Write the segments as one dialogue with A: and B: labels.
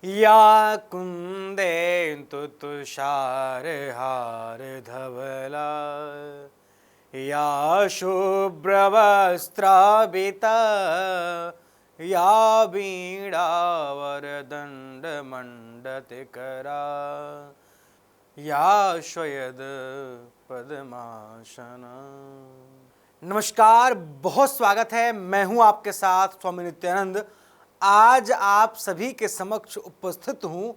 A: या कुन्देन्दु तुषारहारधवला या शुभ्रवस्त्राभिता या वीणावरदण्डमण्डतिकरा या श्वेत पद्मासना। नमस्कार, बहुत स्वागत है। मैं हूं आपके साथ स्वामी नित्यानंद। आज आप सभी के समक्ष उपस्थित हूं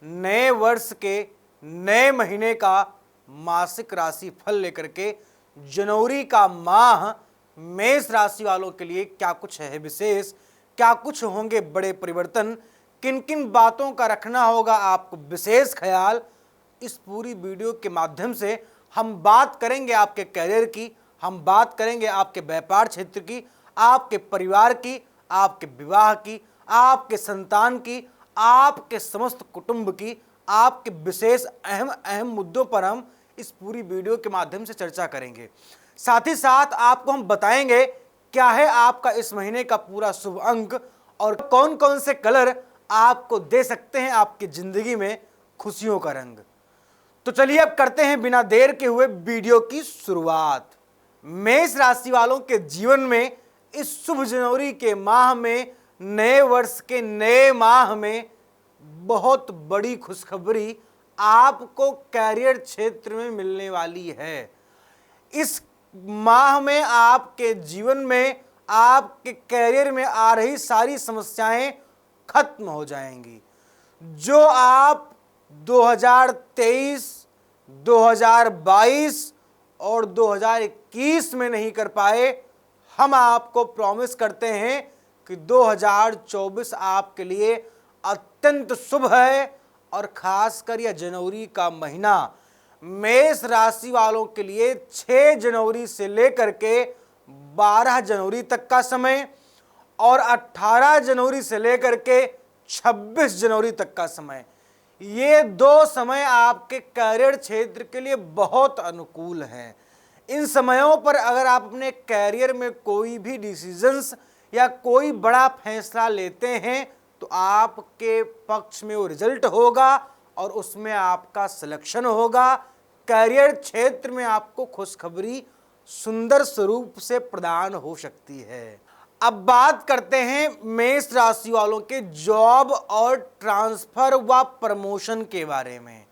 A: नए वर्ष के नए महीने का मासिक राशि फल लेकर के। जनवरी का माह मेष राशि वालों के लिए क्या कुछ है विशेष, क्या कुछ होंगे बड़े परिवर्तन, किन किन बातों का रखना होगा आपको विशेष ख्याल, इस पूरी वीडियो के माध्यम से हम बात करेंगे आपके करियर की, हम बात करेंगे आपके व्यापार क्षेत्र की, आपके परिवार की, आपके विवाह की, आपके संतान की, आपके समस्त कुटुंब की, आपके विशेष अहम मुद्दों पर हम इस पूरी वीडियो के माध्यम से चर्चा करेंगे। साथ ही साथ आपको हम बताएंगे क्या है आपका इस महीने का पूरा शुभ अंक और कौन कौन से कलर आपको दे सकते हैं आपकी जिंदगी में खुशियों का रंग। तो चलिए अब करते हैं बिना देर के हुए वीडियो की शुरुआत। मेष राशि वालों के जीवन में इस शुभ जनवरी के माह में, नए वर्ष के नए माह में बहुत बड़ी खुशखबरी आपको कैरियर क्षेत्र में मिलने वाली है। इस माह में आपके जीवन में, आपके कैरियर में आ रही सारी समस्याएं खत्म हो जाएंगी। जो आप 2023, 2022 और 2021 में नहीं कर पाए, हम आपको प्रॉमिस करते हैं कि 2024 आपके लिए अत्यंत शुभ है। और खासकर यह जनवरी का महीना मेष राशि वालों के लिए 6 जनवरी से लेकर के 12 जनवरी तक का समय और 18 जनवरी से लेकर के 26 जनवरी तक का समय, ये 2 समय आपके कैरियर क्षेत्र के लिए बहुत अनुकूल हैं। इन समयों पर अगर आप अपने कैरियर में कोई भी डिसीजंस या कोई बड़ा फैसला लेते हैं तो आपके पक्ष में वो रिजल्ट होगा और उसमें आपका सिलेक्शन होगा। कैरियर क्षेत्र में आपको खुशखबरी सुंदर स्वरूप से प्रदान हो सकती है। अब बात करते हैं मेष राशि वालों के जॉब और ट्रांसफर व प्रमोशन के बारे में।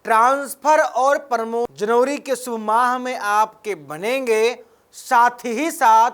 A: ट्रांसफर और प्रमोशन जनवरी के शुभ माह में आपके बनेंगे। साथ ही साथ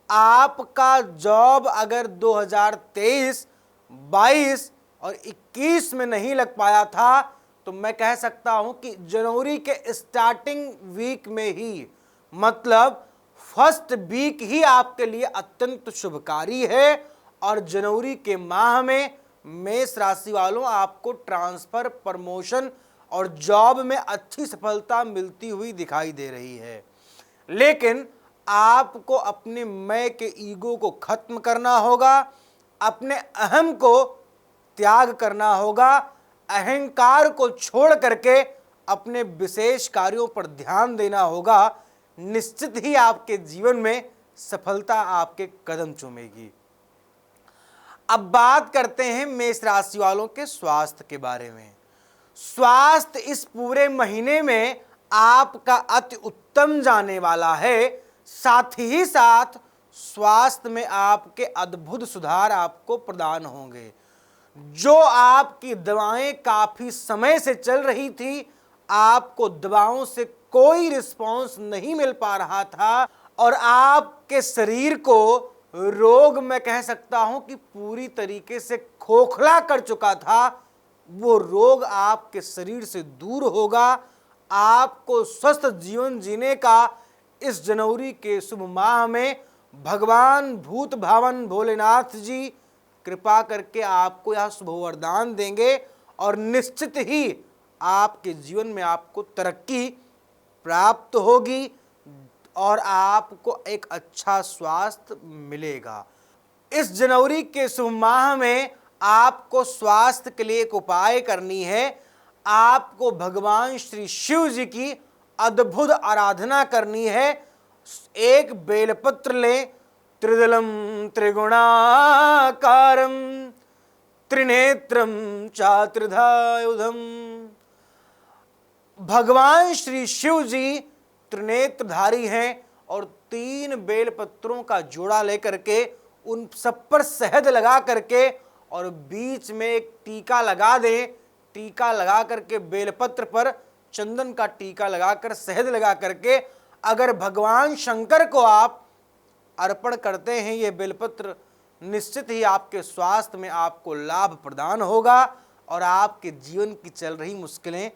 A: आपका जॉब अगर 2023, 22 और 21 में नहीं लग पाया था तो मैं कह सकता हूं कि जनवरी के स्टार्टिंग वीक में ही, मतलब फर्स्ट वीक ही आपके लिए अत्यंत शुभकारी है। और जनवरी के माह में मेष राशि वालों आपको ट्रांसफर, प्रमोशन और जॉब में अच्छी सफलता मिलती हुई दिखाई दे रही है। लेकिन आपको अपने मैं के ईगो को खत्म करना होगा, अपने अहम को त्याग करना होगा, अहंकार को छोड़ करके अपने विशेष कार्यों पर ध्यान देना होगा। निश्चित ही आपके जीवन में सफलता आपके कदम चूमेगी। अब बात करते हैं मेष राशि वालों के स्वास्थ्य के बारे में। स्वास्थ्य इस पूरे महीने में आपका अति उत्तम जाने वाला है। साथ ही साथ स्वास्थ्य में आपके अद्भुत सुधार आपको प्रदान होंगे। जो आपकी दवाएं काफी समय से चल रही थी, आपको दवाओं से कोई रिस्पांस नहीं मिल पा रहा था और आपके शरीर को रोग, मैं कह सकता हूं कि पूरी तरीके से खोखला कर चुका था, वो रोग आपके शरीर से दूर होगा। आपको स्वस्थ जीवन जीने का इस जनवरी के शुभ माह में भगवान भूत भावन भोलेनाथ जी कृपा करके आपको यह शुभ वरदान देंगे और निश्चित ही आपके जीवन में आपको तरक्की प्राप्त होगी और आपको एक अच्छा स्वास्थ्य मिलेगा। इस जनवरी के शुभ माह में आपको स्वास्थ्य के लिए एक उपाय करनी है। आपको भगवान श्री शिव जी की अद्भुत आराधना करनी है। एक बेलपत्र लें, त्रिदलम त्रिगुणाकारम त्रिनेत्रम चात्रिधायुधम। भगवान श्री शिव जी त्रिनेत्रधारी हैं और 3 बेलपत्रों का जोड़ा लेकर के उन सब पर शहद लगा करके और बीच में एक टीका लगा दें। टीका लगा करके बेलपत्र पर चंदन का टीका लगाकर शहद लगा करके अगर भगवान शंकर को आप अर्पण करते हैं ये बेलपत्र, निश्चित ही आपके स्वास्थ्य में आपको लाभ प्रदान होगा और आपके जीवन की चल रही मुश्किलें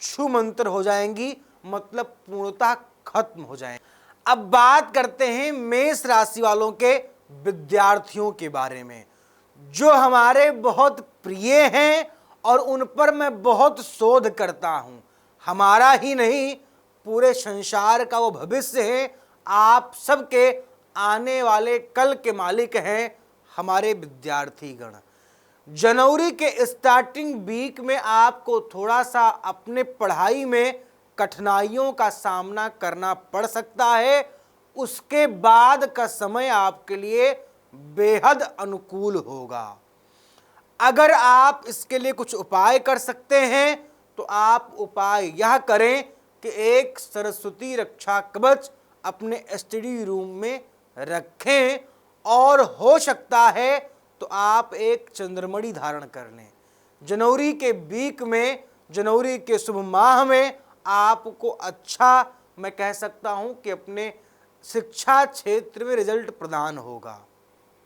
A: छूमंतर हो जाएंगी, मतलब पूर्णतः खत्म हो जाएंगी। अब बात करते हैं मेष राशि वालों के विद्यार्थियों के बारे में, जो हमारे बहुत प्रिय हैं और उन पर मैं बहुत शोध करता हूं। हमारा ही नहीं, पूरे संसार का वो भविष्य है। आप सबके आने वाले कल के मालिक हैं हमारे विद्यार्थीगण। जनवरी के स्टार्टिंग वीक में आपको थोड़ा सा अपने पढ़ाई में कठिनाइयों का सामना करना पड़ सकता है। उसके बाद का समय आपके लिए बेहद अनुकूल होगा। अगर आप इसके लिए कुछ उपाय कर सकते हैं तो आप उपाय यह करें कि एक सरस्वती रक्षा कवच अपने स्टडी रूम में रखें और हो सकता है तो आप एक चंद्रमणि धारण कर लें। जनवरी के वीक में, जनवरी के शुभ माह में आपको अच्छा, मैं कह सकता हूं कि अपने शिक्षा क्षेत्र में रिजल्ट प्रदान होगा।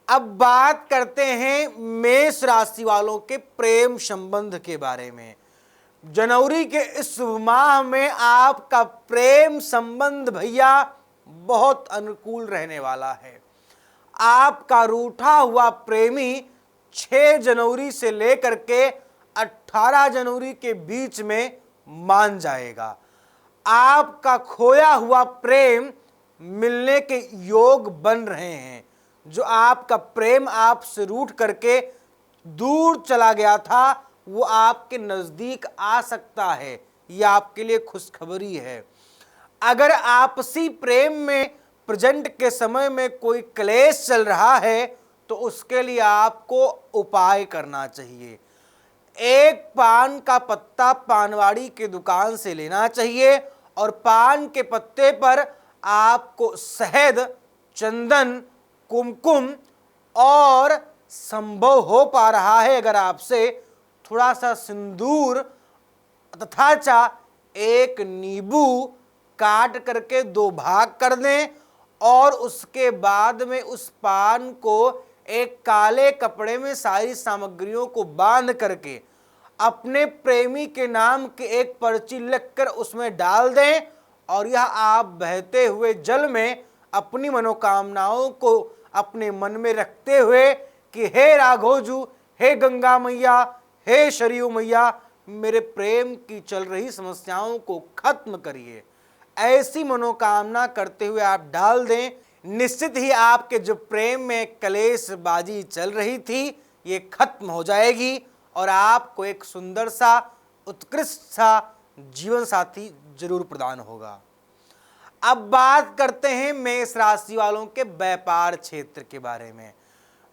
A: अब बात करते हैं मेष राशि वालों के प्रेम संबंध के बारे में। जनवरी के इस शुभ माह में आपका प्रेम संबंध भैया बहुत अनुकूल रहने वाला है। आपका रूठा हुआ प्रेमी 6 जनवरी से लेकर के 18 जनवरी के बीच में मान जाएगा। आपका खोया हुआ प्रेम मिलने के योग बन रहे हैं। जो आपका प्रेम आपसे रूठ करके दूर चला गया था वो आपके नजदीक आ सकता है, यह आपके लिए खुशखबरी है। अगर आपसी प्रेम में प्रेजेंट के समय में कोई क्लेश चल रहा है तो उसके लिए आपको उपाय करना चाहिए। एक पान का पत्ता पानवाड़ी की दुकान से लेना चाहिए और पान के पत्ते पर आपको शहद, चंदन, कुमकुम और संभव हो पा रहा है अगर आपसे थोड़ा सा सिंदूर तथा एक नींबू काट करके 2 भाग कर दें और उसके बाद में उस पान को एक काले कपड़े में सारी सामग्रियों को बांध करके अपने प्रेमी के नाम की एक पर्ची लिखकर उसमें डाल दें और यह आप बहते हुए जल में अपनी मनोकामनाओं को अपने मन में रखते हुए कि हे राघोजू, हे गंगा मैया, हे सरयू मैया, मेरे प्रेम की चल रही समस्याओं को खत्म करिए, ऐसी मनोकामना करते हुए आप डाल दें। निश्चित ही आपके जो प्रेम में कलेशबाजी चल रही थी ये खत्म हो जाएगी और आपको एक सुंदर सा, उत्कृष्ट सा जीवन साथी जरूर प्रदान होगा। अब बात करते हैं मेष राशि वालों के व्यापार क्षेत्र के बारे में।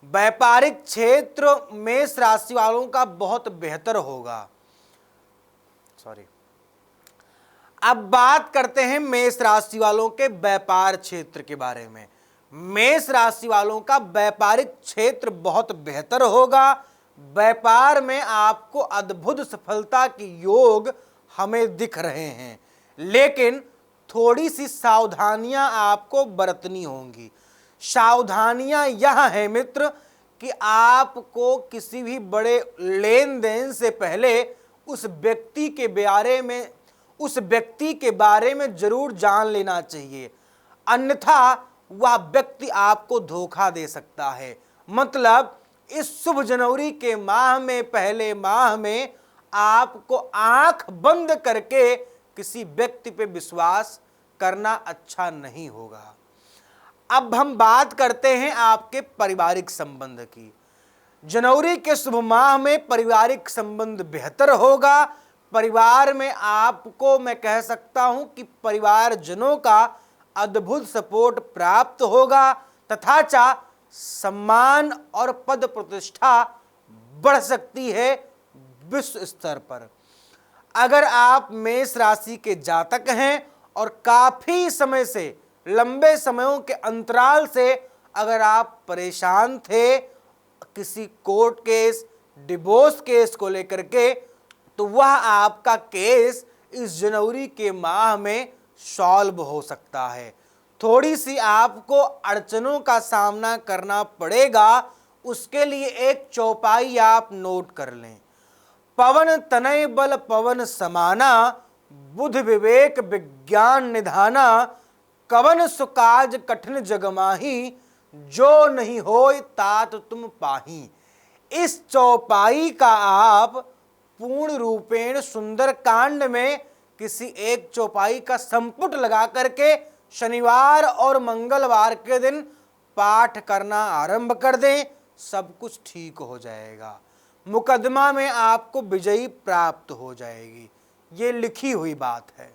A: व्यापारिक क्षेत्र मेष राशि वालों का बहुत बेहतर होगा। अब बात करते हैं मेष राशि वालों के व्यापार क्षेत्र के बारे में। मेष राशि वालों का व्यापारिक क्षेत्र बहुत बेहतर होगा। व्यापार में आपको अद्भुत सफलता की योग हमें दिख रहे हैं, लेकिन थोड़ी सी सावधानियां आपको बरतनी होंगी। सावधानियां यह है मित्र कि आपको किसी भी बड़े लेन देन से पहले उस व्यक्ति के बारे में जरूर जान लेना चाहिए, अन्यथा वह व्यक्ति आपको धोखा दे सकता है। मतलब इस शुभ जनवरी के माह में, पहले माह में आपको आंख बंद करके किसी व्यक्ति पे विश्वास करना अच्छा नहीं होगा। अब हम बात करते हैं आपके पारिवारिक संबंध की। जनवरी के शुभ माह में पारिवारिक संबंध बेहतर होगा। परिवार में आपको मैं कह सकता हूं कि परिवारजनों का अद्भुत सपोर्ट प्राप्त होगा तथा सम्मान और पद प्रतिष्ठा बढ़ सकती है विश्व स्तर पर। अगर आप मेष राशि के जातक हैं और काफी समय से, लंबे समयों के अंतराल से अगर आप परेशान थे किसी कोर्ट केस, डिवोर्स केस को लेकर के, तो वह आपका केस इस जनवरी के माह में सॉल्व हो सकता है। थोड़ी सी आपको अड़चनों का सामना करना पड़ेगा, उसके लिए एक चौपाई आप नोट कर लें। पवन तनय बल पवन समाना, बुध विवेक विज्ञान निधाना, कवन सुकाज कठिन जगमाही, जो नहीं होय तात तुम पाही। इस चौपाई का आप पूर्ण रूपेण सुंदर कांड में किसी एक चौपाई का संपुट लगा करके शनिवार और मंगलवार के दिन पाठ करना आरंभ कर दें, सब कुछ ठीक हो जाएगा। मुकदमा में आपको विजयी प्राप्त हो जाएगी, ये लिखी हुई बात है।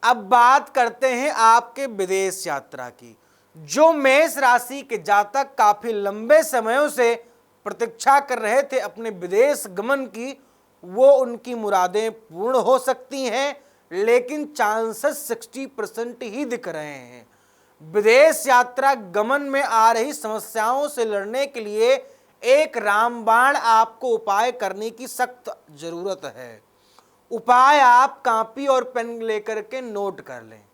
A: अब बात करते हैं आपके विदेश यात्रा की। जो मेष राशि के जातक काफी लंबे समयों से प्रतीक्षा कर रहे थे अपने विदेश गमन की, वो उनकी मुरादें पूर्ण हो सकती हैं, लेकिन चांसेस 60% ही दिख रहे हैं। विदेश यात्रा गमन में आ रही समस्याओं से लड़ने के लिए एक रामबाण आपको उपाय करने की सख्त जरूरत है। उपाय आप कॉपी और पेन लेकर के नोट कर लें।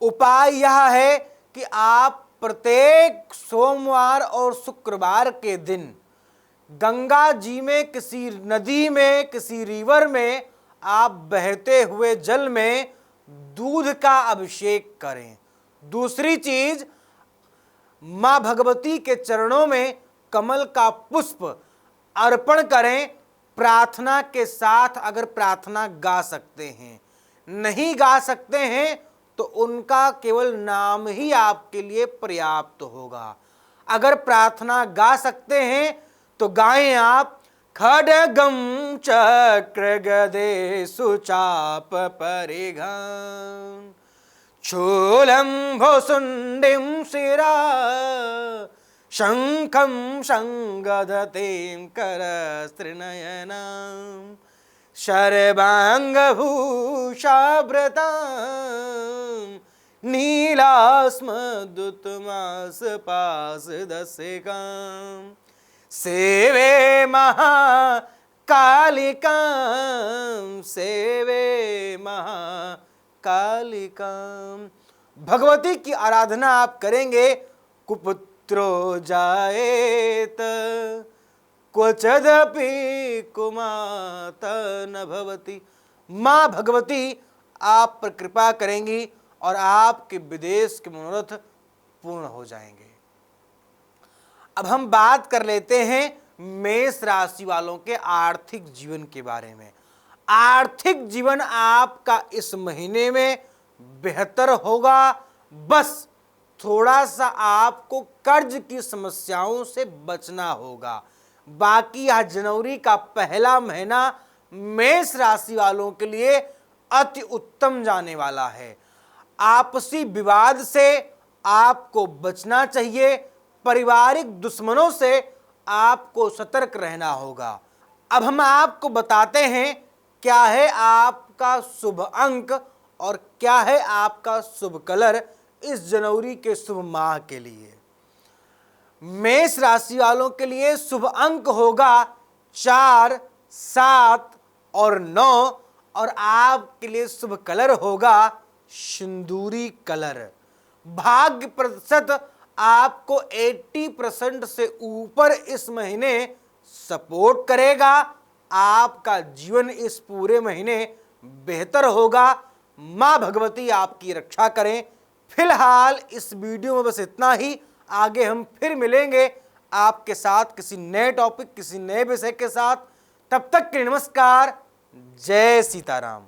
A: उपाय यह है कि आप प्रत्येक सोमवार और शुक्रवार के दिन गंगा जी में, किसी नदी में, किसी रिवर में आप बहते हुए जल में दूध का अभिषेक करें। दूसरी चीज, मां भगवती के चरणों में कमल का पुष्प अर्पण करें, प्रार्थना के साथ। अगर प्रार्थना गा सकते हैं, नहीं गा सकते हैं तो उनका केवल नाम ही आपके लिए पर्याप्त होगा। अगर प्रार्थना गा सकते हैं तो गाएं आप, खड्गम चक्र गदे सुचाप परिघं, शूलं भुसुण्डिं शिरा, शंखं संगदतीं करस्त्रिनयनं, शर्वाङ्गभूषाभृतां, नीलास्मदुत्तमासपासदसिकां, सेवे महाकालिकां, सेवे महाकालिकां। भगवती की आराधना आप करेंगे। कुपुत्रो जायेत क्वचदपि कुमाता न भवति। माँ भगवती आप पर कृपा करेंगी और आपके विदेश के मनोरथ पूर्ण हो जाएंगे। अब हम बात कर लेते हैं मेष राशि वालों के आर्थिक जीवन के बारे में। आर्थिक जीवन आपका इस महीने में बेहतर होगा, बस थोड़ा सा आपको कर्ज की समस्याओं से बचना होगा। बाकी यह जनवरी का पहला महीना मेष राशि वालों के लिए अति उत्तम जाने वाला है। आपसी विवाद से आपको बचना चाहिए, पारिवारिक दुश्मनों से आपको सतर्क रहना होगा। अब हम आपको बताते हैं क्या है आपका शुभ अंक और क्या है आपका शुभ कलर इस जनवरी के शुभ माह के लिए। मेष राशि वालों के लिए शुभ अंक होगा 4, 7 और 9 और आपके लिए शुभ कलर होगा सिंदूरी कलर। भाग्य प्रतिशत आपको 80% से ऊपर इस महीने सपोर्ट करेगा। आपका जीवन इस पूरे महीने बेहतर होगा। माँ भगवती आपकी रक्षा करें। फिलहाल इस वीडियो में बस इतना ही। आगे हम फिर मिलेंगे आपके साथ किसी नए टॉपिक, किसी नए विषय के साथ। तब तक के नमस्कार। जय सीताराम।